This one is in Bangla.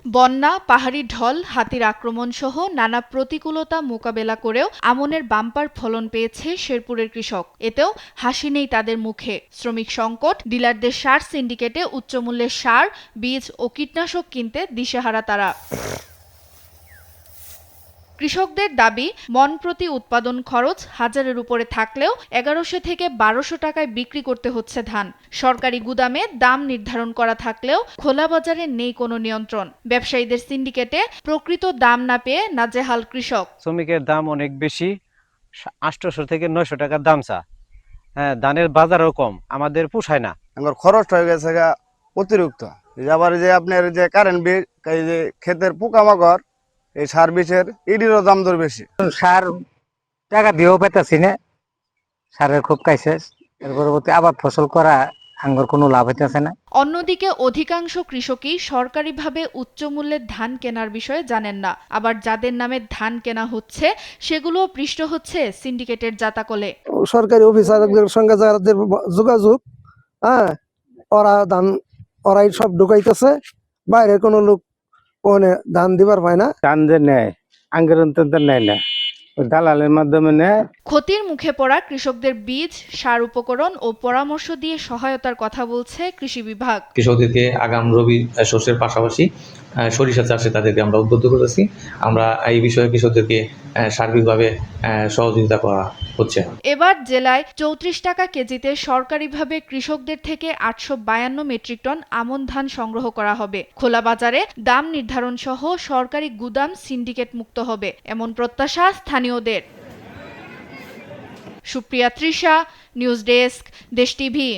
বন্যা, পাহাড়ি ঢল, হাতির আক্রমণ সহ নানা প্রতিকূলতা মোকাবেলা করেও আমনের বাম্পার ফলন পেয়েছে শেরপুরের কৃষক। এতেও হাসি নেই তাদের মুখে। শ্রমিক সংকট, ডিলারদের সার সিন্ডিকেটে উচ্চমূল্যের সার, বীজ ও কীটনাশক কিনতে দিশেহারা তারা। কৃষকদের দাবি, মন প্রতি উৎপাদন খরচ হাজারের উপরে থাকলেও 1100 থেকে 1200 টাকায় বিক্রি করতে হচ্ছে ধান। সরকারি গুদামে দাম নির্ধারণ করা থাকলেও খোলা বাজারে নেই কোনো নিয়ন্ত্রণ। ব্যবসায়ীদের সিন্ডিকেটে প্রকৃত দাম না পেয়ে নাজেহাল কৃষক। শ্রমিকের দাম অনেক বেশি, 800 থেকে 900 টাকার দাম চা। হ্যাঁ, ধানের বাজারও কম, আমাদের পোষায় না। আমার খরচ হয়ে গেছে অতিরিক্ত। আবার যে আপনার যে কারেন্ট বিল, এই যে ক্ষেতের পোকামাকড়, এই সার বিষের এটিরও দাম দর বেশি। সার টাকা দিয়েও পেতেছি না, সারের খুব ক্রাইসিস। এর পরবর্তী আবার ফসল করা আঙ্গুর কোনো লাভ হইতেছে না। অন্যদিকে অধিকাংশ কৃষকই সরকারিভাবে উচ্চ মূল্যের ধান কেনার বিষয়ে জানেন না। আবার যাদের নামে ধান কেনা হচ্ছে সেগুলোও পৃষ্ঠ হচ্ছে সিন্ডিকেটের জাতাকলে। সরকারি অফিসারদের সঙ্গে যাদের যোগাযোগ, হ্যাঁ, ওরাই সব ঢুকাইতেছে, বাইরে কোনো লোক ওখানে ধান দিবার পায় না। ধান যে নেয় আঙ্গুর নেয় না, দালালের মাধ্যমে নেয়। ক্ষতির মুখে পড়া কৃষকদের বীজ, সার উপকরণ ও পরামর্শ দিয়ে সহায়তার কথা বলছে কৃষি বিভাগ। কৃষকদেরকে আগাম রবি শস্যের পাশাপাশি সরিষা চাষে তাদেরকে আমরা উদ্বুদ্ধ করেছি। আমরা এই বিষয়ে কৃষকদেরকে সার্বিকভাবে সহযোগিতা করা হচ্ছে। এবার জেলায় 34 টাকা কেজিতে সরকারিভাবে কৃষকদের থেকে 852 মেট্রিক টন আমন ধান সংগ্রহ করা হবে। খোলা বাজারে দাম নির্ধারণ সহ সরকারি গুদাম সিন্ডিকেট মুক্ত হবে, এমন প্রত্যাশা স্থানীয়দের। সুপ্রিয়া তৃষা, নিউজ ডেস্ক, দেশ টিভি।